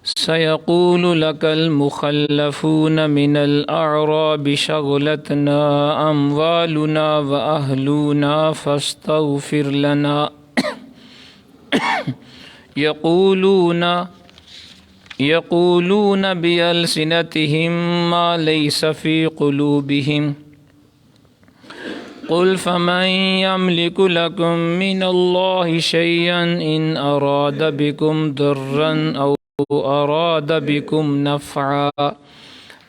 سيقول لك المخلفون من الأعراب شغلتنا أموالنا وأهلنا فاستغفر لنا يقولون بألسنتهم ما ليس في قلوبهم قل فمن يملك لكم من الله شيئا إن أراد بكم ضرا أو أراد بكم نفعا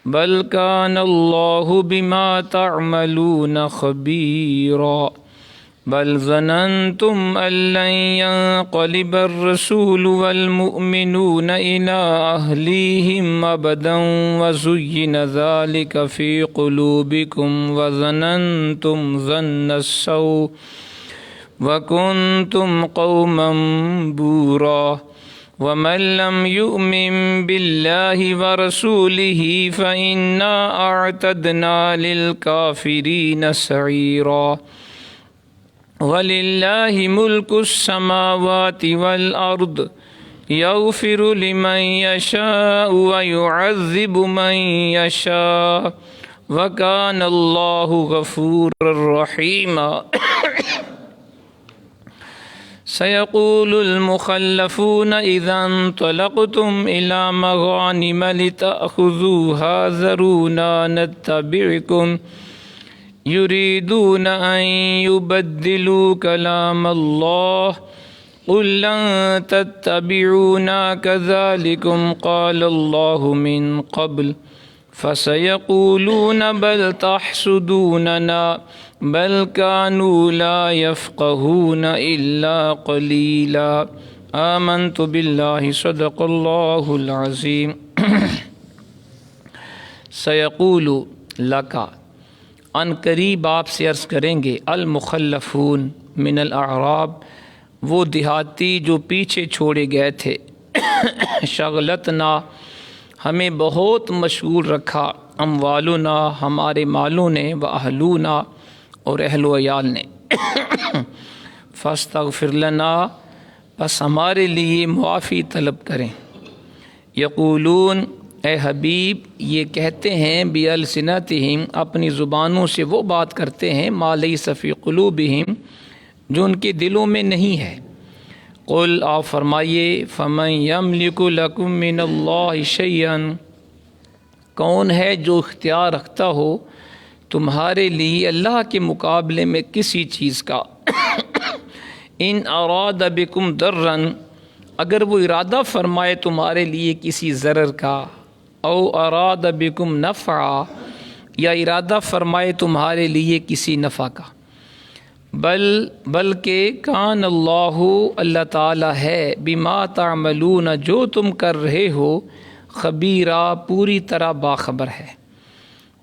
بل كان الله بما تعملون خبيرا بل ظننتم أن لن ينقلب الرسول والمؤمنون إلى أهليهم أبدا وزين ذلك في قلوبكم وظننتم ظن السوء وكنتم قوما بورا ومن لم يؤمن بالله ورسوله فإنا أعتدنا للكافرين سعيرا وَلِلَّهِ مُلْكُ السَّمَاوَاتِ وَالْأَرْضِ يَغْفِرُ لِمَن يَشَاءُ وَيُعَذِّبُ مَن يَشَاءُ وَكَانَ اللَّهُ غَفُورًا رَّحِيمًا سيقول المخلفون إذا انطلقتم إلى مغانم لتأخذوها ذرونا نتبعكم يريدون أن يبدلوا كلام الله قل لن تتبعونا كذلكم قال الله من قبل فسيقولون بل تحسدوننا بل كانوا لا يفقهون إلا قليلا آمنت بالله صدق الله العظيم سيقول لك ان قریب آپ سے عرض کریں گے المخلفون من الاعراب وہ دیہاتی جو پیچھے چھوڑے گئے تھے شغلتنا ہمیں بہت مشغول رکھا اموالنا ہمارے مالوں نے و اہلونا اور اہل و عیال نے فاستغفر لنا بس ہمارے لیے معافی طلب کریں یقولون اے حبیب یہ کہتے ہیں بِأَلْسِنَتِهِمْ اپنی زبانوں سے وہ بات کرتے ہیں مَا لَيْسَ فِي قُلُوبِهِمْ جو ان کے دلوں میں نہیں ہے قل آپ فرمائیے فَمَنْ يَمْلِكُ لَكُمْ مِنَ اللَّهِ شَيْئًا کون ہے جو اختیار رکھتا ہو تمہارے لیے اللہ کے مقابلے میں کسی چیز کا ان اراد بکم ضرًا اگر وہ ارادہ فرمائے تمہارے لیے کسی ضرر کا او اراد بکم نفعا یا ارادہ فرمائے تمہارے لیے کسی نفع کا بلکہ کان اللہ تعالی ہے بما تعملون جو تم کر رہے ہو خبیرہ پوری طرح باخبر ہے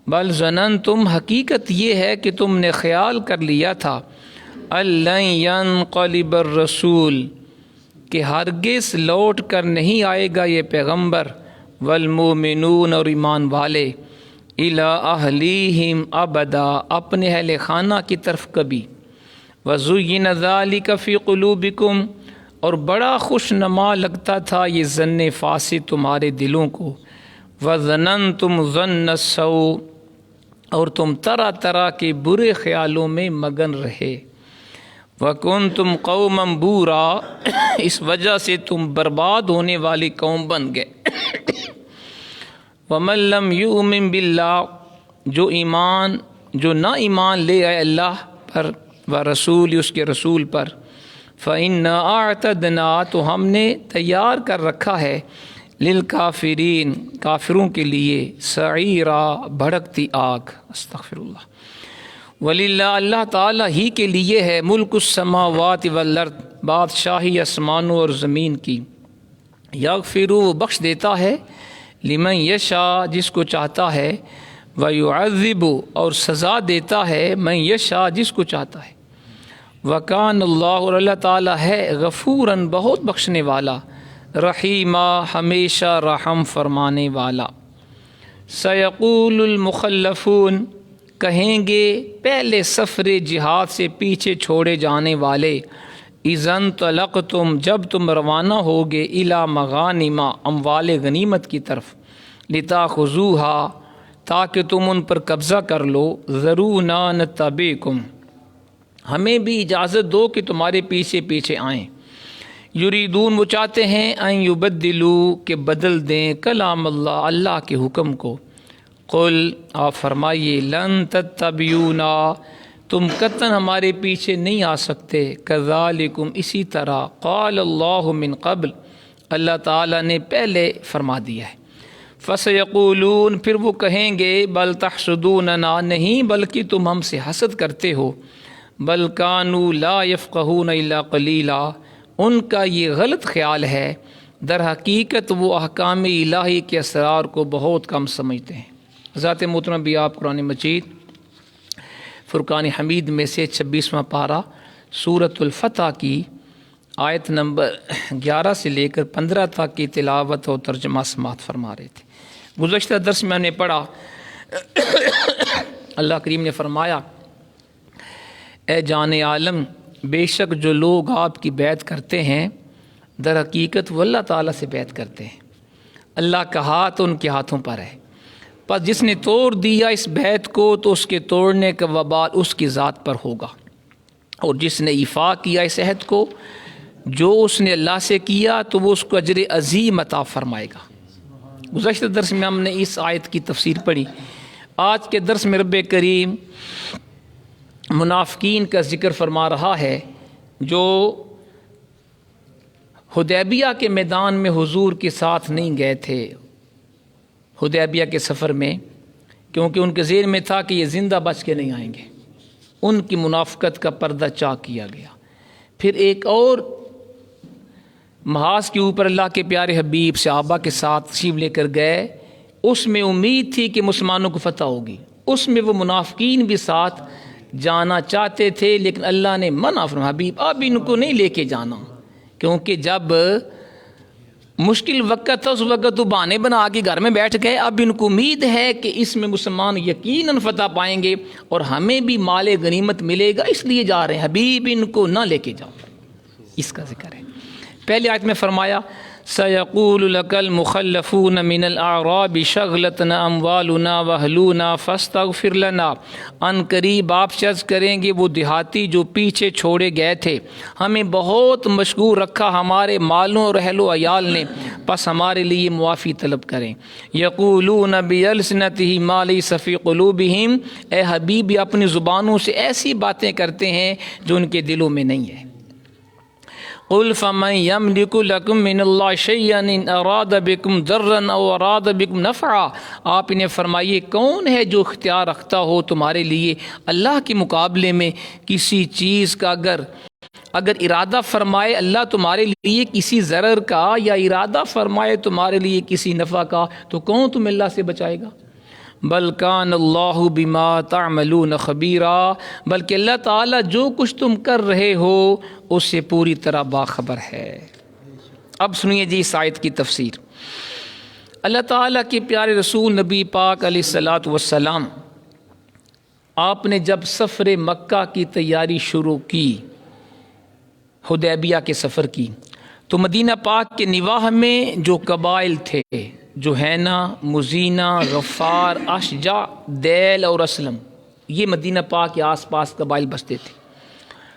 بل ظننتم حقیقت یہ ہے کہ تم نے خیال کر لیا تھا لن ينقلب الرسول کہ ہرگز لوٹ کر نہیں آئے گا یہ پیغمبر والمومنون اور ایمان والے الی اہلیہم ابدا اپنے اہل خانہ کی طرف کبھی وزین ذالک فی قلوبکم اور بڑا خوش نما لگتا تھا یہ ظن فاسد تمہارے دلوں کو وظننتم ظن السوء اور تم طرح طرح کے برے خیالوں میں مگن رہے وَكُنْتُمْ قَوْمًا بُورًا اس وجہ سے تم برباد ہونے والی قوم بن گئے وَمَن لَّمْ يُؤْمِن بِاللَّهِ جو نہ ایمان لے آئے اللہ پر و رسول اس کے رسول پر فَإِنَّا أَعْتَدْنَا تو ہم نے تیار کر رکھا ہے للکافرین کافروں کے لیے سعیرا بھڑکتی آگ استغفر اللہ وللہ اللہ تعالیٰ ہی کے لیے ہے ملک السماوات والارض بادشاہی آسمانوں اور زمین کی یغفر وہ بخش دیتا ہے لمن یشاء جس کو چاہتا ہے ویعذب اور سزا دیتا ہے من یشاء جس کو چاہتا ہے وکان اللہ اور اللہ تعالیٰ ہے غفوراً بہت بخشنے والا رحیمہ ہمیشہ رحم فرمانے والا سیقول المخلفون کہیں گے پہلے سفر جہاد سے پیچھے چھوڑے جانے والے اذن طلقتم جب تم روانہ ہوگے الی مغانم اموال غنیمت کی طرف لتاخذوها تاکہ تم ان پر قبضہ کر لو ذرونا نتبعکم ہمیں بھی اجازت دو کہ تمہارے پیچھے پیچھے آئیں یریدون وہ چاہتے ہیں ان یبدلوا کہ بدل دیں کلام اللہ اللہ کے حکم کو قل آپ فرمائیے لن تتبعونا تم قطعاً ہمارے پیچھے نہیں آ سکتے کذالکم اسی طرح قال اللہ من قبل اللہ تعالیٰ نے پہلے فرما دیا ہے فسیقولون پھر وہ کہیں گے بل تحسدوننا نہیں بلکہ تم ہم سے حسد کرتے ہو بل کانوا لا یفقہون الا قلیلا ان کا یہ غلط خیال ہے در حقیقت وہ احکام الہی کے اسرار کو بہت کم سمجھتے ہیں۔ ذات محترم بھی آپ قرآن مجید فرقان حمید میں سے 26واں پارہ سورۃ الفتح کی آیت نمبر 11 سے لے کر 15 تک کی تلاوت اور ترجمہ سماعت فرما رہے تھے۔ گزشتہ درس میں ہم نے پڑھا اللہ کریم نے فرمایا اے جان عالم بے شک جو لوگ آپ کی بیعت کرتے ہیں در حقیقت وہ اللہ تعالیٰ سے بیعت کرتے ہیں، اللہ کا ہاتھ ان کے ہاتھوں پر ہے، پس جس نے توڑ دیا اس بیعت کو تو اس کے توڑنے کا وبال اس کی ذات پر ہوگا، اور جس نے ایفا کیا اس عہد کو جو اس نے اللہ سے کیا تو وہ اس کو اجر عظیم عطا فرمائے گا۔ گزشتہ درس میں ہم نے اس آیت کی تفسیر پڑھی۔ آج کے درس میں رب کریم منافقین کا ذکر فرما رہا ہے جو حدیبیہ کے میدان میں حضور کے ساتھ نہیں گئے تھے، حدیبیہ کے سفر میں، کیونکہ ان کے ذہن میں تھا کہ یہ زندہ بچ کے نہیں آئیں گے، ان کی منافقت کا پردہ چاک کیا گیا۔ پھر ایک اور محاذ کے اوپر اللہ کے پیارے حبیب صحابہ کے ساتھ تشریف لے کر گئے، اس میں امید تھی کہ مسلمانوں کو فتح ہوگی، اس میں وہ منافقین بھی ساتھ جانا چاہتے تھے، لیکن اللہ نے منع فرمایا حبیب اب ان کو نہیں لے کے جانا، کیونکہ جب مشکل وقت تھا اس وقت تو بہانے بنا کے گھر میں بیٹھ گئے، اب ان کو امید ہے کہ اس میں مسلمان یقیناً فتح پائیں گے اور ہمیں بھی مال غنیمت ملے گا، اس لیے جا رہے ہیں، حبیب ان کو نہ لے کے جاؤ۔ اس کا ذکر ہے۔ پہلی آیت میں فرمایا سَيَقُولُ لَكَ الْمُخَلَّفُونَ مِنَ الْأَعْرَابِ شَغْلَتْنَا أَمْوَالُنَا وَأَهْلُونَا فَاسْتَغْفِرْ لَنَا ان قریب آپ سے عرض کریں گے وہ دیہاتی جو پیچھے چھوڑے گئے تھے، ہمیں بہت مشغول رکھا ہمارے مالوں اور اہل و عیال نے، پس ہمارے لیے معافی طلب کریں۔ یقولون بِأَلْسِنَتِهِم مَا لَيْسَ فِي قُلُوبِهِم اے حبیب اپنی زبانوں سے ایسی باتیں کرتے ہیں جو ان کے دلوں میں نہیں ہے۔ قل فمن يملك لكم من الله شيئا ان اراد بكم ضرا او اراد بكم نفعا آپ انہیں فرمائیے کون ہے جو اختیار رکھتا ہو تمہارے لیے اللہ کے مقابلے میں کسی چیز کا، اگر ارادہ فرمائے اللہ تمہارے لیے کسی ضرر کا یا ارادہ فرمائے تمہارے لیے کسی نفع کا تو کون تم اللہ سے بچائے گا؟ بل کان اللہ بما تعملون خبیرا بلکہ اللہ تعالیٰ جو کچھ تم کر رہے ہو اس سے پوری طرح باخبر ہے۔ اب سنیے جی اس آیت کی تفسیر۔ اللہ تعالیٰ کے پیارے رسول نبی پاک علیہ الصلاۃ والسلام آپ نے جب سفر مکہ کی تیاری شروع کی، حدیبیہ کے سفر کی، تو مدینہ پاک کے نواح میں جو قبائل تھے، جوہینہ، مزینہ، غفار، اشجع، دیل اور اسلم، یہ مدینہ پاک کے آس پاس قبائل بستے تھے،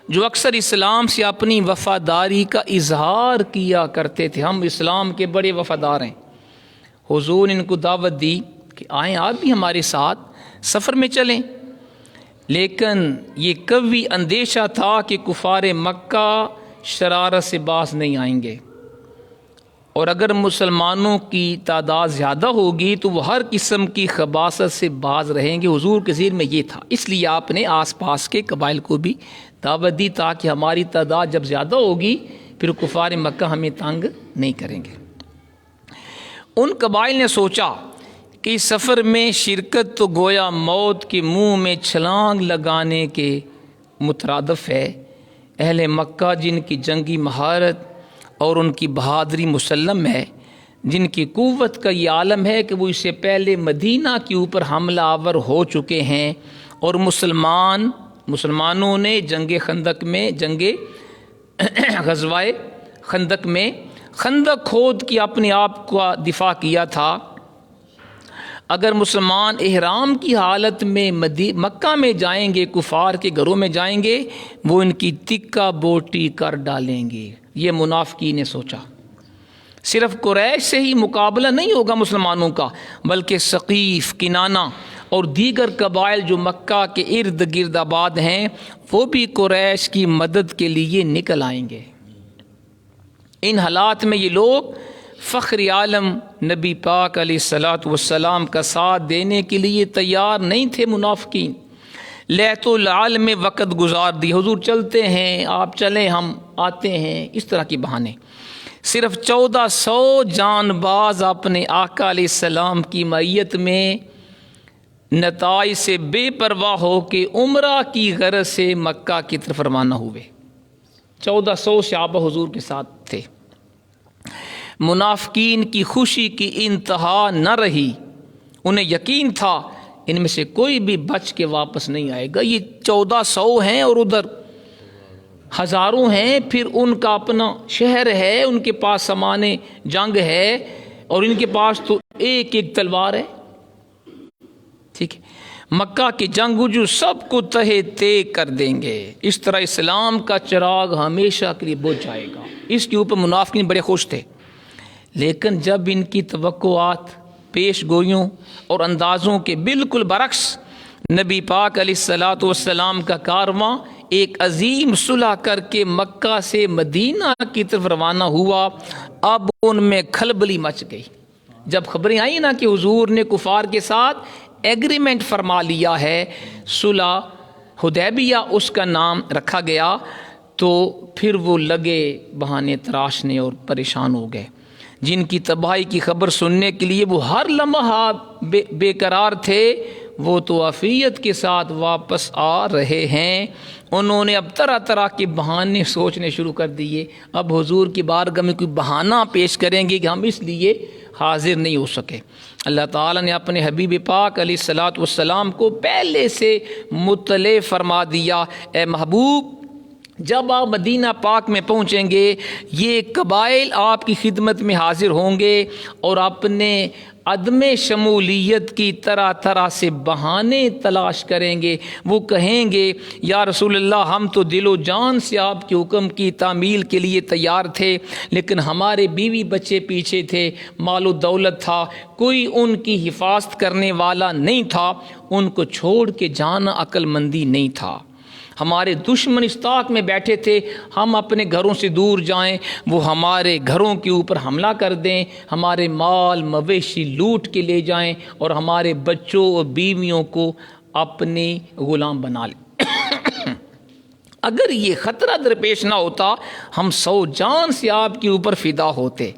جو اکثر اسلام سے اپنی وفاداری کا اظہار کیا کرتے تھے۔ ہم اسلام کے بڑے وفادار ہیں۔ حضور نے ان کو دعوت دی کہ آئیں آپ بھی ہمارے ساتھ سفر میں چلیں، لیکن یہ قوی اندیشہ تھا کہ کفار مکہ شرارت سے باز نہیں آئیں گے، اور اگر مسلمانوں کی تعداد زیادہ ہوگی تو وہ ہر قسم کی خباثت سے باز رہیں گے۔ حضور کے ذہن میں یہ تھا، اس لیے آپ نے آس پاس کے قبائل کو بھی دعوت دی تاکہ ہماری تعداد جب زیادہ ہوگی پھر کفار مکہ ہمیں تنگ نہیں کریں گے۔ ان قبائل نے سوچا کہ اس سفر میں شرکت تو گویا موت کے منہ میں چھلانگ لگانے کے مترادف ہے۔ اہل مکہ جن کی جنگی مہارت اور ان کی بہادری مسلم ہے، جن کی قوت کا یہ عالم ہے کہ وہ اس سے پہلے مدینہ کے اوپر حملہ آور ہو چکے ہیں، اور مسلمانوں نے جنگ خندق میں، جنگ غزوہ خندق میں خندق کھود کے اپنے آپ کا دفاع کیا تھا. اگر مسلمان احرام کی حالت میں مکہ میں جائیں گے، کفار کے گھروں میں جائیں گے، وہ ان کی تکہ بوٹی کر ڈالیں گے. یہ منافقین نے سوچا. صرف قریش سے ہی مقابلہ نہیں ہوگا مسلمانوں کا، بلکہ ثقیف، کنانہ اور دیگر قبائل جو مکہ کے ارد گرد آباد ہیں وہ بھی قریش کی مدد کے لیے نکل آئیں گے. ان حالات میں یہ لوگ فخر عالم نبی پاک علیہ الصلاۃ والسلام کا ساتھ دینے کے لیے تیار نہیں تھے. منافقین لیت العالم میں وقت گزار دی، حضور چلتے ہیں، آپ چلیں، ہم آتے ہیں، اس طرح کے بہانے. صرف 1400 جان باز اپنے آقا علیہ السلام کی معیت میں نتائج سے بے پرواہ ہو کے عمرہ کی غرض سے مکہ کی طرف روانہ ہوئے. 1400 صحابہ حضور کے ساتھ تھے. منافقین کی خوشی کی انتہا نہ رہی. انہیں یقین تھا ان میں سے کوئی بھی بچ کے واپس نہیں آئے گا. یہ 1400 ہیں اور ادھر ہزاروں ہیں، پھر ان کا اپنا شہر ہے، ان کے پاس سامان جنگ ہے، اور ان کے پاس تو ایک ایک تلوار ہے. ٹھیک ہے، مکہ کے جنگجو سب کو تہے تے کر دیں گے. اس طرح اسلام کا چراغ ہمیشہ کے لیے بجھ جائے گا. اس کے اوپر منافقین بڑے خوش تھے. لیکن جب ان کی توقعات، پیش گوئیوں اور اندازوں کے بالکل برعکس نبی پاک علیہ الصلاۃ والسلام کا کارواں ایک عظیم صلح کر کے مکہ سے مدینہ کی طرف روانہ ہوا، اب ان میں کھلبلی مچ گئی. جب خبریں آئیں نا کہ حضور نے کفار کے ساتھ ایگریمنٹ فرما لیا ہے، صلح حدیبیہ اس کا نام رکھا گیا، تو پھر وہ لگے بہانے تراشنے اور پریشان ہو گئے. جن کی تباہی کی خبر سننے کے لیے وہ ہر لمحہ بے قرار تھے، وہ تو عافیت کے ساتھ واپس آ رہے ہیں. انہوں نے اب طرح طرح کے بہانے سوچنے شروع کر دیے. اب حضور کی بارگاہ میں کوئی بہانہ پیش کریں گے کہ ہم اس لیے حاضر نہیں ہو سکے. اللہ تعالیٰ نے اپنے حبیب پاک علیہ الصلاۃ والسلام کو پہلے سے مطلع فرما دیا، اے محبوب جب آپ مدینہ پاک میں پہنچیں گے یہ قبائل آپ کی خدمت میں حاضر ہوں گے اور اپنے عدم شمولیت کی طرح طرح سے بہانے تلاش کریں گے. وہ کہیں گے یا رسول اللہ ہم تو دل و جان سے آپ کے حکم کی تعمیل کے لیے تیار تھے، لیکن ہمارے بیوی بچے پیچھے تھے، مال و دولت تھا، کوئی ان کی حفاظت کرنے والا نہیں تھا، ان کو چھوڑ کے جانا عقل مندی نہیں تھا. ہمارے دشمن اس طاق میں بیٹھے تھے ہم اپنے گھروں سے دور جائیں، وہ ہمارے گھروں کے اوپر حملہ کر دیں، ہمارے مال مویشی لوٹ کے لے جائیں اور ہمارے بچوں اور بیویوں کو اپنے غلام بنا لیں. اگر یہ خطرہ درپیش نہ ہوتا ہم 100 جان سے آپ کے اوپر فدا ہوتے.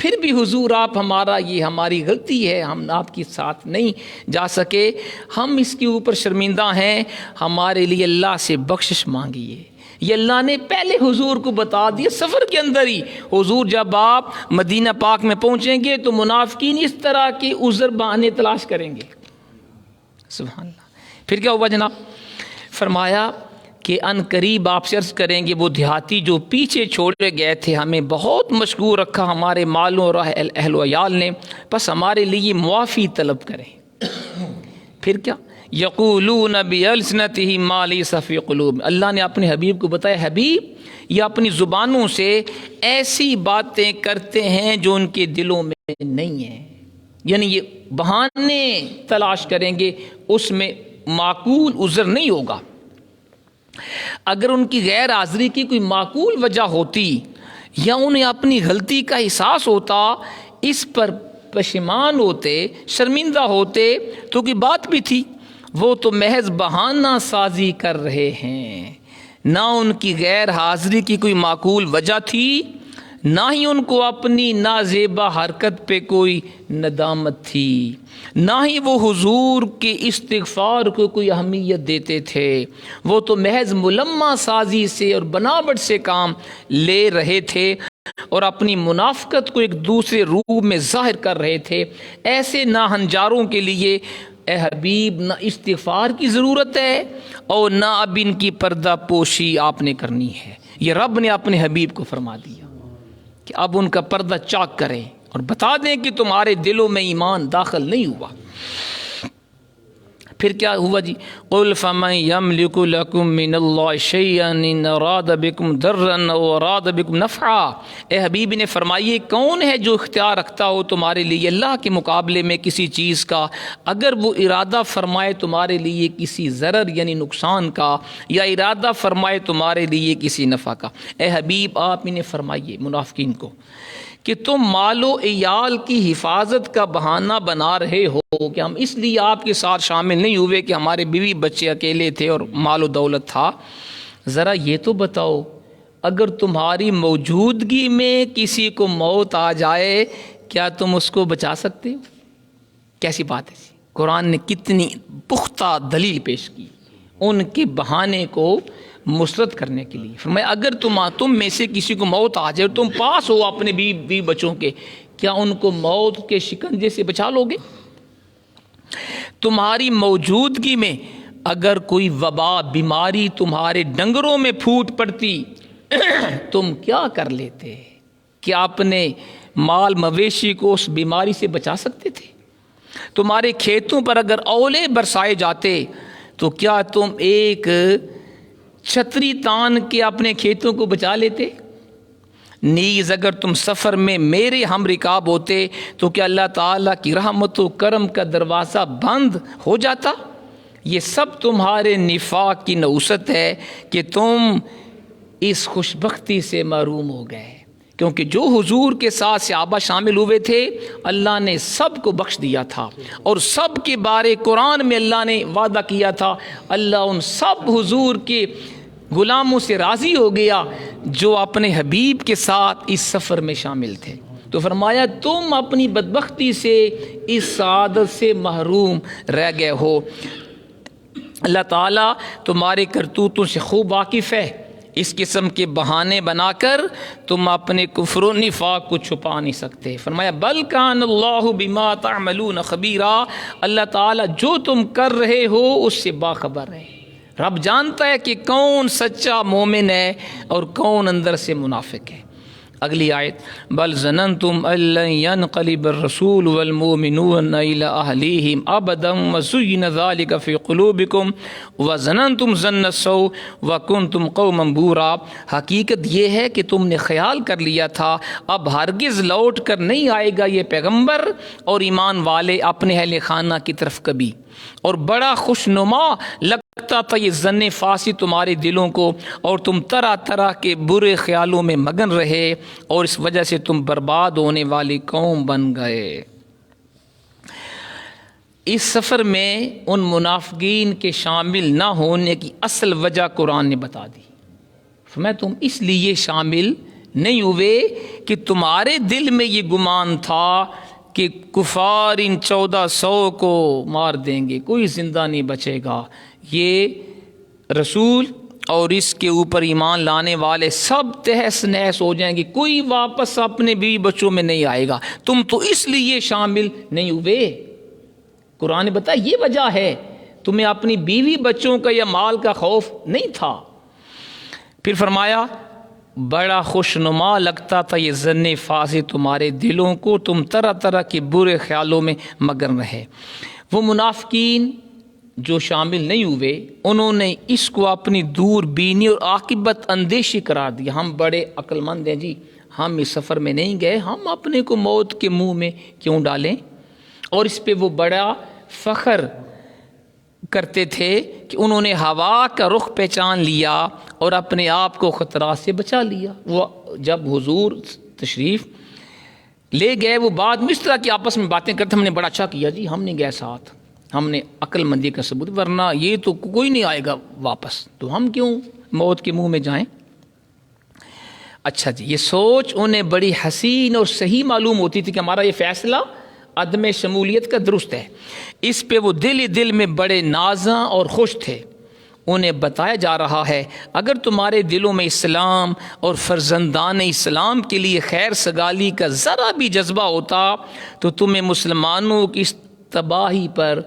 پھر بھی حضور آپ یہ ہماری غلطی ہے، ہم آپ کے ساتھ نہیں جا سکے، ہم اس کے اوپر شرمندہ ہیں، ہمارے لیے اللہ سے بخشش مانگیے. یہ اللہ نے پہلے حضور کو بتا دیا سفر کے اندر ہی. حضور جب آپ مدینہ پاک میں پہنچیں گے تو منافقین اس طرح کے عذر بہانے تلاش کریں گے. سبحان اللہ. پھر کیا ہوا جناب؟ فرمایا کہ ان قریب آپ سے عرض کریں گے وہ دیہاتی جو پیچھے چھوڑے گئے تھے ہمیں بہت مشغول رکھا ہمارے مالوں اور اہل و عیال نے، بس ہمارے لیے معافی طلب کریں. پھر کیا؟ یقولون بِأَلْسِنَتِهِم مَا لَيْسَ فِي قُلُوبِهِم. اللہ نے اپنے حبیب کو بتایا حبیب یہ اپنی زبانوں سے ایسی باتیں کرتے ہیں جو ان کے دلوں میں نہیں ہیں. یعنی یہ بہانے تلاش کریں گے، اس میں معقول عذر نہیں ہوگا. اگر ان کی غیر حاضری کی کوئی معقول وجہ ہوتی یا انہیں اپنی غلطی کا احساس ہوتا، اس پر پشیمان ہوتے، شرمندہ ہوتے تو کوئی بات بھی تھی. وہ تو محض بہانہ سازی کر رہے ہیں. نہ ان کی غیر حاضری کی کوئی معقول وجہ تھی، نہ ہی ان کو اپنی نازیبا حرکت پہ کوئی ندامت تھی، نہ ہی وہ حضور کے استغفار کو کوئی اہمیت دیتے تھے. وہ تو محض ملمہ سازی سے اور بناوٹ سے کام لے رہے تھے اور اپنی منافقت کو ایک دوسرے روح میں ظاہر کر رہے تھے. ایسے ناہنجاروں کے لیے اے حبیب نہ استغفار کی ضرورت ہے اور نہ اب ان کی پردہ پوشی آپ نے کرنی ہے. یہ رب نے اپنے حبیب کو فرما دیا کہ اب ان کا پردہ چاک کریں اور بتا دیں کہ تمہارے دلوں میں ایمان داخل نہیں ہوا۔ پھر کیا ہوا جی؟ قل فمن یملک لکم من اللہ شیئا ان اراد بکم ضرا او اراد بکم نفعا، اے حبیب نے فرمائیے کون ہے جو اختیار رکھتا ہو تمہارے لیے اللہ کے مقابلے میں کسی چیز کا، اگر وہ ارادہ فرمائے تمہارے لیے کسی ضرر یعنی نقصان کا، یا ارادہ فرمائے تمہارے لیے کسی نفع کا۔ اے حبیب آپ انہیں فرمائیے منافقین کو کہ تم مال و عیال کی حفاظت کا بہانہ بنا رہے ہو کہ ہم اس لیے آپ کے ساتھ شامل نہیں ہوئے کہ ہمارے بیوی بچے اکیلے تھے اور مال و دولت تھا۔ ذرا یہ تو بتاؤ اگر تمہاری موجودگی میں کسی کو موت آ جائے کیا تم اس کو بچا سکتے ہو؟ کیسی بات ہے؟ قرآن نے کتنی پختہ دلیل پیش کی ان کے بہانے کو مسرت کرنے کے لیے۔ فرمایا اگر تم میں سے کسی کو موت آ جائے تم پاس ہو اپنے بیوی بچوں کے، کیا ان کو موت کے شکنجے سے بچا لو گے؟ تمہاری موجودگی میں اگر کوئی وبا بیماری تمہارے ڈنگروں میں پھوٹ پڑتی تم کیا کر لیتے؟ کیا اپنے مال مویشی کو اس بیماری سے بچا سکتے تھے؟ تمہارے کھیتوں پر اگر اولے برسائے جاتے تو کیا تم ایک چھتری تان کے اپنے کھیتوں کو بچا لیتے؟ نیز اگر تم سفر میں میرے ہم رکاب ہوتے تو کیا اللہ تعالیٰ کی رحمت و کرم کا دروازہ بند ہو جاتا؟ یہ سب تمہارے نفاق کی نوست ہے کہ تم اس خوش بختی سے محروم ہو گئے، کیونکہ جو حضور کے ساتھ صحابہ شامل ہوئے تھے اللہ نے سب کو بخش دیا تھا، اور سب کے بارے قرآن میں اللہ نے وعدہ کیا تھا اللہ ان سب حضور کے غلاموں سے راضی ہو گیا جو اپنے حبیب کے ساتھ اس سفر میں شامل تھے۔ تو فرمایا تم اپنی بدبختی سے اس سعادت سے محروم رہ گئے ہو۔ اللہ تعالیٰ تمہارے کرتوتوں سے خوب واقف ہے، اس قسم کے بہانے بنا کر تم اپنے کفر و نفاق کو چھپا نہیں سکتے۔ فرمایا بل کان اللہ بما تعملون خبیرا، اللہ تعالیٰ جو تم کر رہے ہو اس سے باخبر ہے۔ رب جانتا ہے کہ کون سچا مومن ہے اور کون اندر سے منافق ہے۔ اگلی آیت بل ظننتم ان لن ينقلب الرسول والمؤمنون الى اهليهم ابدا وزين ذلك في قلوبكم وظننتم ظن السوء وكنتم قوما بورا، حقیقت یہ ہے کہ تم نے خیال کر لیا تھا اب ہرگز لوٹ کر نہیں آئے گا یہ پیغمبر اور ایمان والے اپنے اہل خانہ کی طرف کبھی، اور بڑا خوشنما لگتا تھا یہ ظن فاسی تمہارے دلوں کو، اور تم طرح طرح کے برے خیالوں میں مگن رہے اور اس وجہ سے تم برباد ہونے والی قوم بن گئے۔ اس سفر میں ان منافقین کے شامل نہ ہونے کی اصل وجہ قرآن نے بتا دی۔ فرمایا تم اس لیے شامل نہیں ہوئے کہ تمہارے دل میں یہ گمان تھا کہ کفار ان 1400 کو مار دیں گے، کوئی زندہ نہیں بچے گا، یہ رسول اور اس کے اوپر ایمان لانے والے سب تہس نہس ہو جائیں گے، کوئی واپس اپنے بیوی بچوں میں نہیں آئے گا، تم تو اس لیے شامل نہیں ہوئے۔ قرآن نے بتایا یہ وجہ ہے، تمہیں اپنی بیوی بچوں کا یا مال کا خوف نہیں تھا۔ پھر فرمایا بڑا خوشنما لگتا تھا یہ ظن فاسد تمہارے دلوں کو، تم طرح طرح کے برے خیالوں میں مگن رہے۔ وہ منافقین جو شامل نہیں ہوئے انہوں نے اس کو اپنی دور بینی اور عاقبت اندیشی قرار دیا۔ ہم بڑے عقل مند ہیں جی، ہم اس سفر میں نہیں گئے، ہم اپنے کو موت کے منہ میں کیوں ڈالیں؟ اور اس پہ وہ بڑا فخر کرتے تھے کہ انہوں نے ہوا کا رخ پہچان لیا اور اپنے آپ کو خطرات سے بچا لیا۔ وہ جب حضور تشریف لے گئے وہ بعد میں اس طرح کی آپس میں باتیں کرتے، ہم نے بڑا اچھا کیا جی، ہم نہیں گئے ساتھ، ہم نے عقل مندی کا ثبوت، ورنہ یہ تو کوئی نہیں آئے گا واپس، تو ہم کیوں موت کے منہ میں جائیں؟ اچھا جی، یہ سوچ انہیں بڑی حسین اور صحیح معلوم ہوتی تھی کہ ہمارا یہ فیصلہ عدم شمولیت کا درست ہے۔ اس پہ وہ دل ہی دل میں بڑے نازاں اور خوش تھے۔ انہیں بتایا جا رہا ہے اگر تمہارے دلوں میں اسلام اور فرزندان اسلام کے لیے خیر سگالی کا ذرا بھی جذبہ ہوتا تو تمہیں مسلمانوں کی اس تباہی پر،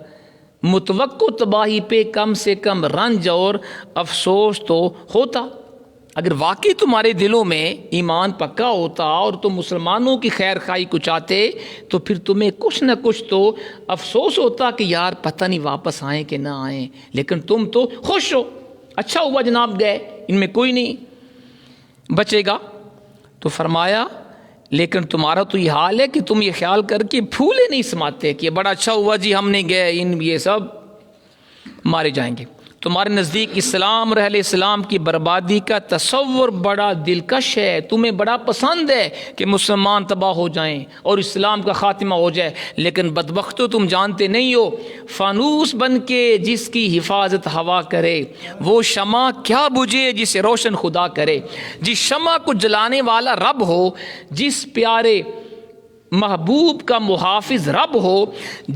متوقع تباہی پہ کم سے کم رنج اور افسوس تو ہوتا۔ اگر واقعی تمہارے دلوں میں ایمان پکا ہوتا اور تم مسلمانوں کی خیر خواہی کو چاہتے تو پھر تمہیں کچھ نہ کچھ تو افسوس ہوتا کہ یار پتہ نہیں واپس آئیں کہ نہ آئیں، لیکن تم تو خوش ہو، اچھا ہوا جناب گئے، ان میں کوئی نہیں بچے گا۔ تو فرمایا لیکن تمہارا تو یہ حال ہے کہ تم یہ خیال کر کے پھولے نہیں سماتے کہ بڑا اچھا ہوا جی ہم نے گئے، ان یہ سب مارے جائیں گے۔ تمہارے نزدیک اسلام اور اہل اسلام کی بربادی کا تصور بڑا دلکش ہے، تمہیں بڑا پسند ہے کہ مسلمان تباہ ہو جائیں اور اسلام کا خاتمہ ہو جائے، لیکن بدبختو تم جانتے نہیں ہو فانوس بن کے جس کی حفاظت ہوا کرے وہ شمع کیا بجھے جسے روشن خدا کرے۔ جس شمع کو جلانے والا رب ہو، جس پیارے محبوب کا محافظ رب ہو،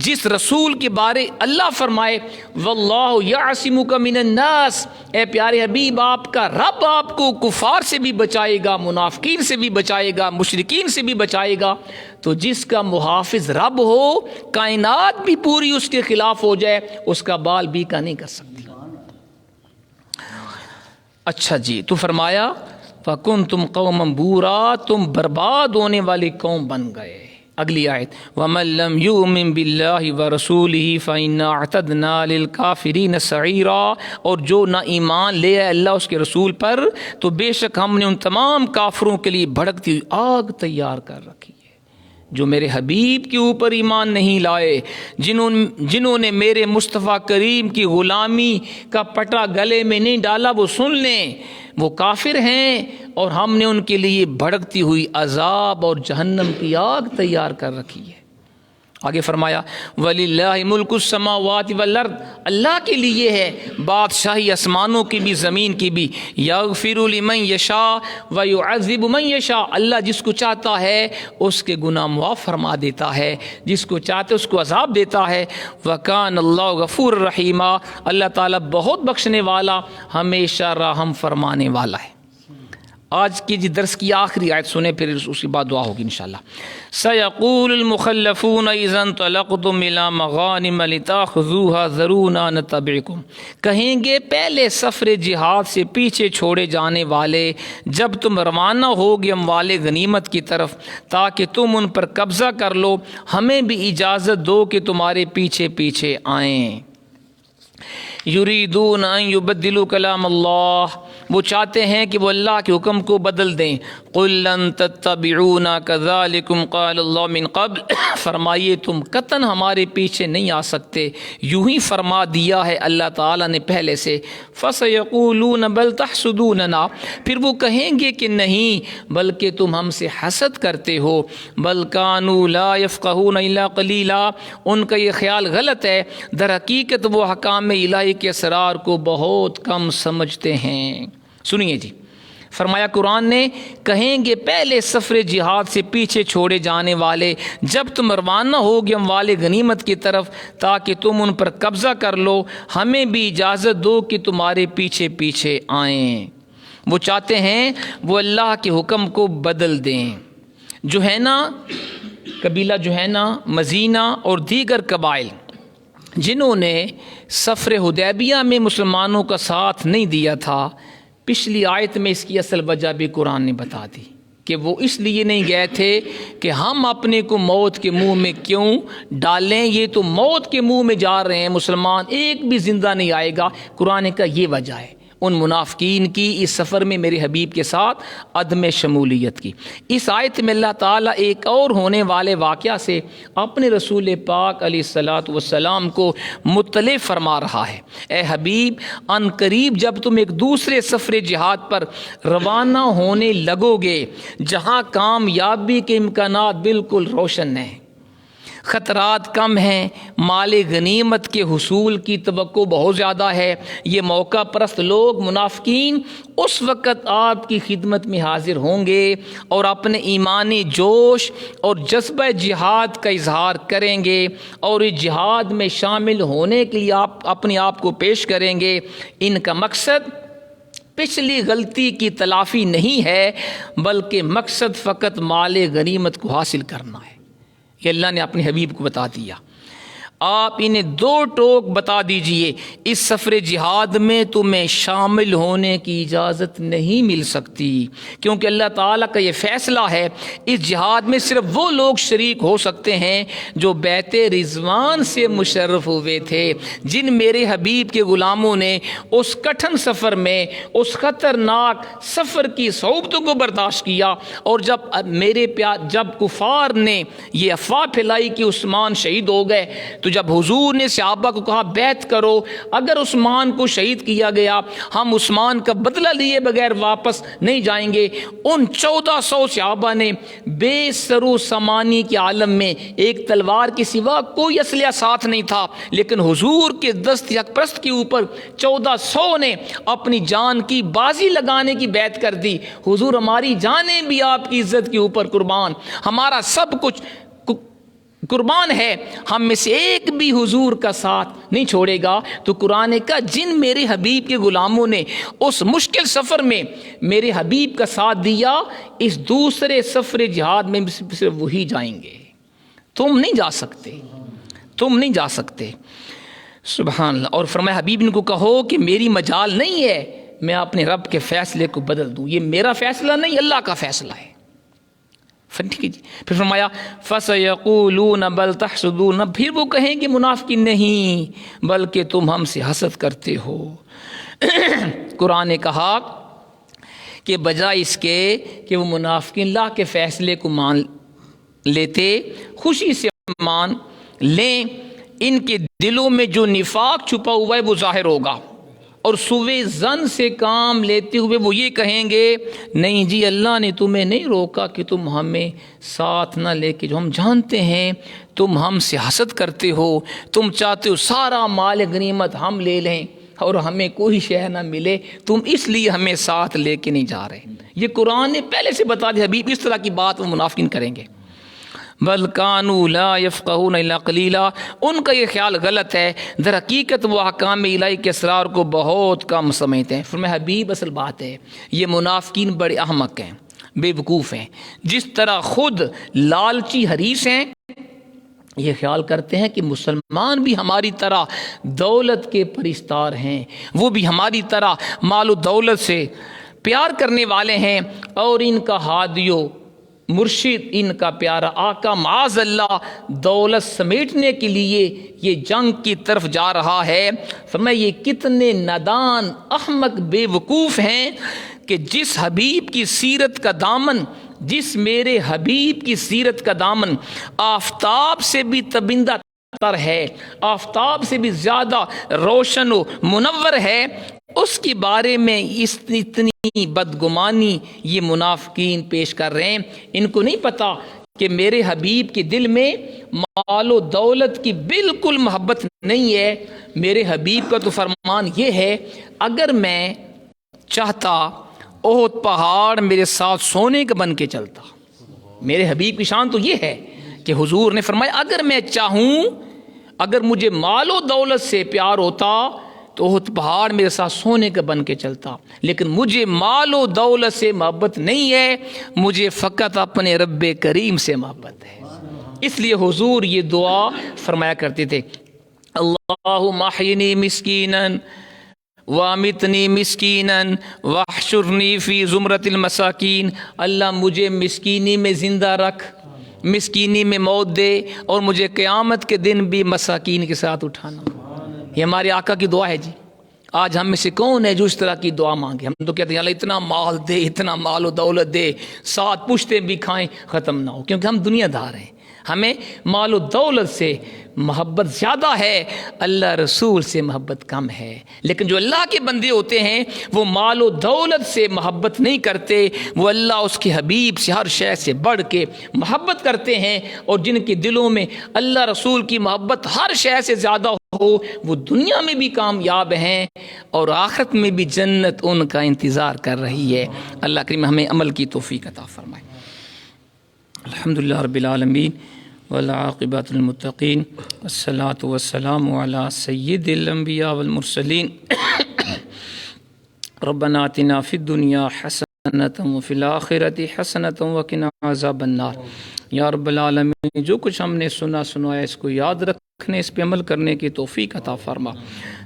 جس رسول کے بارے اللہ فرمائے واللہ یعصمک من الناس، اے پیارے حبیب آپ کا رب آپ کو کفار سے بھی بچائے گا، منافقین سے بھی بچائے گا، مشرکین سے بھی بچائے گا۔ تو جس کا محافظ رب ہو، کائنات بھی پوری اس کے خلاف ہو جائے اس کا بال بیکا نہیں کر سکتی۔ اچھا جی، تو فرمایا فَكُنْتُمْ قَوْمًا بُورًا، تم برباد ہونے والی قوم بن گئے۔ اگلی آیت وَمَن لَّمْ يُؤْمِن بِاللَّهِ وَرَسُولِهِ فَإِنَّا اعْتَدْنَا لِلْكَافِرِينَ سَعِيرًا، اور جو نہ ایمان لے آئے اللہ اس کے رسول پر تو بے شک ہم نے ان تمام کافروں کے لیے بھڑکتی ہوئی آگ تیار کر رکھی ہے۔ جو میرے حبیب کے اوپر ایمان نہیں لائے، جنہوں نے میرے مصطفیٰ کریم کی غلامی کا پٹا گلے میں نہیں ڈالا، وہ سن لیں وہ کافر ہیں، اور ہم نے ان کے لیے بھڑکتی ہوئی عذاب اور جہنم کی آگ تیار کر رکھی ہے۔ آگے فرمایا وَلِلَّهِ مُلْكُ السَّمَاوَاتِ وَالْأَرْضِ، اللہ کے لیے ہے بادشاہی آسمانوں کی بھی زمین کی بھی، يَغْفِرُ لِمَنْ يَشَاءُ وَيُعَذِّبُ مَنْ يَشَاءُ، اللہ جس کو چاہتا ہے اس کے گناہ معاف فرما دیتا ہے، جس کو چاہتا ہے اس کو عذاب دیتا ہے۔ وَكَانَ اللَّهُ غَفُورًا رَحِيمًا، اللہ تعالیٰ بہت بخشنے والا ہمیشہ رحم فرمانے والا ہے۔ آج کی درس کی آخری آیت سنیں، پھر اس کے بعد دعا ہوگی انشاءاللہ۔ سَيَقُولُ الْمُخَلَّفُونَ إِذَا انطَلَقْتُمْ إِلَىٰ مَغَانِمَ لِتَأْخُذُوهَا ذَرُونَا نَتَّبِعْكُمْ، کہیں گے پہلے سفر جہاد سے پیچھے چھوڑے جانے والے جب تم روانہ ہوگے اموال غنیمت کی طرف تاکہ تم ان پر قبضہ کر لو، ہمیں بھی اجازت دو کہ تمہارے پیچھے پیچھے آئیں۔ یریدون ان یبدلوا کلام اللہ، وہ چاہتے ہیں کہ وہ اللہ کے حکم کو بدل دیں۔ قل لن تتبعونا کذالکم قال اللہ من قبل، فرمائیے تم قطعاً ہمارے پیچھے نہیں آ سکتے، یوں ہی فرما دیا ہے اللہ تعالیٰ نے پہلے سے۔ فسیقولون بل تحسدوننا، پھر وہ کہیں گے کہ نہیں بلکہ تم ہم سے حسد کرتے ہو۔ بل کانوا لا یفقہون الا قلیلا، ان کا یہ خیال غلط ہے، در حقیقت وہ احکام الہی کے اسرار کو بہت کم سمجھتے ہیں۔ سنیے جی، فرمایا قرآن نے کہیں گے پہلے سفر جہاد سے پیچھے چھوڑے جانے والے جب تم روانہ ہوگے اموال غنیمت کی طرف تاکہ تم ان پر قبضہ کر لو، ہمیں بھی اجازت دو کہ تمہارے پیچھے پیچھے آئیں۔ وہ چاہتے ہیں وہ اللہ کے حکم کو بدل دیں۔ جوہینہ قبیلہ جوہینہ، مزینہ اور دیگر قبائل جنہوں نے سفر حدیبیہ میں مسلمانوں کا ساتھ نہیں دیا تھا، پچھلی آیت میں اس کی اصل وجہ بھی قرآن نے بتا دی کہ وہ اس لیے نہیں گئے تھے کہ ہم اپنے کو موت کے منہ میں کیوں ڈالیں، یہ تو موت کے منہ میں جا رہے ہیں مسلمان، ایک بھی زندہ نہیں آئے گا۔ قرآن کا یہ وجہ ہے ان منافقین کی اس سفر میں میرے حبیب کے ساتھ عدم شمولیت کی۔ اس آیت میں اللہ تعالیٰ ایک اور ہونے والے واقعہ سے اپنے رسول پاک علیہ الصلاۃ والسلام کو مطلع فرما رہا ہے۔ اے حبیب، ان قریب جب تم ایک دوسرے سفر جہاد پر روانہ ہونے لگو گے جہاں کامیابی کے امکانات بالکل روشن ہیں، خطرات کم ہیں، مال غنیمت کے حصول کی توقع بہت زیادہ ہے، یہ موقع پرست لوگ منافقین اس وقت آپ کی خدمت میں حاضر ہوں گے اور اپنے ایمانی جوش اور جذبہ جہاد کا اظہار کریں گے اور اس جہاد میں شامل ہونے کے لیے آپ اپنے آپ کو پیش کریں گے۔ ان کا مقصد پچھلی غلطی کی تلافی نہیں ہے بلکہ مقصد فقط مال غنیمت کو حاصل کرنا ہے۔ یہ اللہ نے اپنے حبیب کو بتا دیا۔ آپ انہیں 2 ٹوک بتا دیجئے، اس سفر جہاد میں تمہیں شامل ہونے کی اجازت نہیں مل سکتی، کیونکہ اللہ تعالیٰ کا یہ فیصلہ ہے اس جہاد میں صرف وہ لوگ شریک ہو سکتے ہیں جو بیت رضوان سے مشرف ہوئے تھے، جن میرے حبیب کے غلاموں نے اس کٹھن سفر میں اس خطرناک سفر کی صعوبتوں کو برداشت کیا، اور جب کفار نے یہ افواہ پھیلائی کہ عثمان شہید ہو گئے، تو جب حضور نے صحابہ کو کہا بیعت کرو، اگر عثمان کو شہید کیا گیا ہم عثمان کا بدلہ لیے بغیر واپس نہیں جائیں گے، ان 1400 صحابہ نے بے سر و سامانی کے عالم میں ایک تلوار کے سوا کوئی اسلحہ ساتھ نہیں تھا، لیکن حضور کے دست یک پرست کے اوپر 1400 نے اپنی جان کی بازی لگانے کی بیعت کر دی۔ حضور ہماری جانیں بھی آپ کی عزت کے اوپر قربان، ہمارا سب کچھ قربان ہے، ہم میں سے ایک بھی حضور کا ساتھ نہیں چھوڑے گا۔ تو قرآن کا جن میرے حبیب کے غلاموں نے اس مشکل سفر میں میرے حبیب کا ساتھ دیا، اس دوسرے سفر جہاد میں صرف وہی جائیں گے، تم نہیں جا سکتے، تم نہیں جا سکتے۔ سبحان اللہ۔ اور فرمایا حبیب ان کو کہو کہ میری مجال نہیں ہے میں اپنے رب کے فیصلے کو بدل دوں، یہ میرا فیصلہ نہیں، اللہ کا فیصلہ ہے۔ ٹھیک ہے جی۔ پھر فرمایا فَسَيَقُولُونَ بَلْ تَحْسُدُونَ، پھر وہ کہیں کہ منافقین نہیں بلکہ تم ہم سے حسد کرتے ہو۔ قرآن نے کہا کہ بجائے اس کے کہ وہ منافقین اللہ کے فیصلے کو مان لیتے، خوشی سے مان لیں، ان کے دلوں میں جو نفاق چھپا ہوا ہے وہ ظاہر ہوگا، اور سوء ظن سے کام لیتے ہوئے وہ یہ کہیں گے نہیں جی اللہ نے تمہیں نہیں روکا کہ تم ہمیں ساتھ نہ لے کے، جو ہم جانتے ہیں تم ہم سے حسد کرتے ہو، تم چاہتے ہو سارا مال غنیمت ہم لے لیں اور ہمیں کوئی شے نہ ملے، تم اس لیے ہمیں ساتھ لے کے نہیں جا رہے۔ یہ قرآن نے پہلے سے بتا دیا حبیب اس طرح کی بات وہ منافقین کریں گے۔ بل کانوا لا یفقہون الا قلیلا، ان کا یہ خیال غلط ہے، در حقیقت وہ احکام الہی کے اسرار کو بہت کم سمجھتے ہیں۔ فرمایا حبیب اصل بات ہے یہ منافقین بڑے احمق ہیں، بے وقوف ہیں، جس طرح خود لالچی حریص ہیں، یہ خیال کرتے ہیں کہ مسلمان بھی ہماری طرح دولت کے پرستار ہیں، وہ بھی ہماری طرح مال و دولت سے پیار کرنے والے ہیں، اور ان کا ہادیو مرشد ان کا پیارا آقا معاذ اللہ دولت سمیٹنے کے لیے یہ جنگ کی طرف جا رہا ہے۔ فرمایا یہ کتنے نادان احمق بے وقوف ہیں کہ جس حبیب کی سیرت کا دامن، جس میرے حبیب کی سیرت کا دامن آفتاب سے بھی تبندہ تر ہے، آفتاب سے بھی زیادہ روشن و منور ہے، اس کے بارے میں اتنی بدگمانی یہ منافقین پیش کر رہے ہیں۔ ان کو نہیں پتا کہ میرے حبیب کے دل میں مال و دولت کی بالکل محبت نہیں ہے۔ میرے حبیب کا تو فرمان یہ ہے اگر میں چاہتا احد پہاڑ میرے ساتھ سونے کا بن کے چلتا۔ میرے حبیب کی شان تو یہ ہے کہ حضور نے فرمایا اگر میں چاہوں، اگر مجھے مال و دولت سے پیار ہوتا تو احد پہاڑ میرے ساتھ سونے کا بن کے چلتا، لیکن مجھے مال و دولت سے محبت نہیں ہے، مجھے فقط اپنے رب کریم سے محبت ہے۔ اس لیے حضور یہ دعا فرمایا کرتے تھے اللہم احینی مسکینا وامتنی مسکینا واحشرنی فی زمرۃ المساکین، اللہ مجھے مسکینی میں زندہ رکھ، مسکینی میں موت دے، اور مجھے قیامت کے دن بھی مساکین کے ساتھ اٹھانا۔ یہ ہمارے آقا کی دعا ہے جی۔ آج ہم میں سے کون ہے جو اس طرح کی دعا مانگے؟ ہم تو کہتے ہیں اللہ اتنا مال دے، اتنا مال و دولت دے، ساتھ پشتے بھی کھائیں ختم نہ ہو، کیونکہ ہم دنیا دار ہیں، ہمیں مال و دولت سے محبت زیادہ ہے، اللہ رسول سے محبت کم ہے۔ لیکن جو اللہ کے بندے ہوتے ہیں وہ مال و دولت سے محبت نہیں کرتے، وہ اللہ اس کے حبیب سے ہر شے سے بڑھ کے محبت کرتے ہیں، اور جن کے دلوں میں اللہ رسول کی محبت ہر شے سے زیادہ ہو وہ دنیا میں بھی کامیاب ہیں اور آخرت میں بھی جنت ان کا انتظار کر رہی ہے۔ اللہ کریم ہمیں عمل کی توفیق عطا فرمائے۔ الحمدللہ رب العالمین والعاقبۃ للمتقین والصلاۃ والسلام علی سید الانبیاء والمرسلین ربنا آتنا فی الدنیا حسنۃ وفی الآخرۃ حسنۃ وقنا عذاب النار۔ یا رب العالمین جو کچھ ہم نے سنا سنایا اس کو یاد رکھ نے اس پہ عمل کرنے کی توفیق عطا فرما،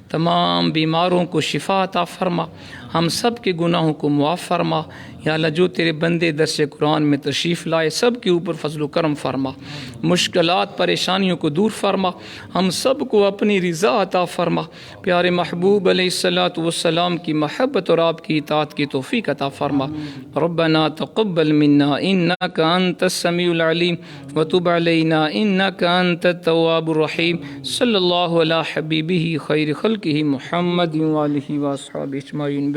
تمام بیماروں کو شفا عطا فرما، ہم سب کے گناہوں کو معاف فرما۔ یا اللہ جو تیرے بندے درس قرآن میں تشریف لائے سب کے اوپر فضل و کرم فرما، مشکلات پریشانیوں کو دور فرما، ہم سب کو اپنی رضا عطا فرما، پیارے محبوب علیہ الصلوۃ والسلام کی محبت اور آپ کی اطاعت کی توفیق عطا فرما۔ ربنا تقبل منا انک انت السمیع العلیم وتب علینا انک انت التواب الرحیم۔ صلی اللہ علی حبیبہ خیر خلقہ محمد وآلہ واصحابہ اجمعین۔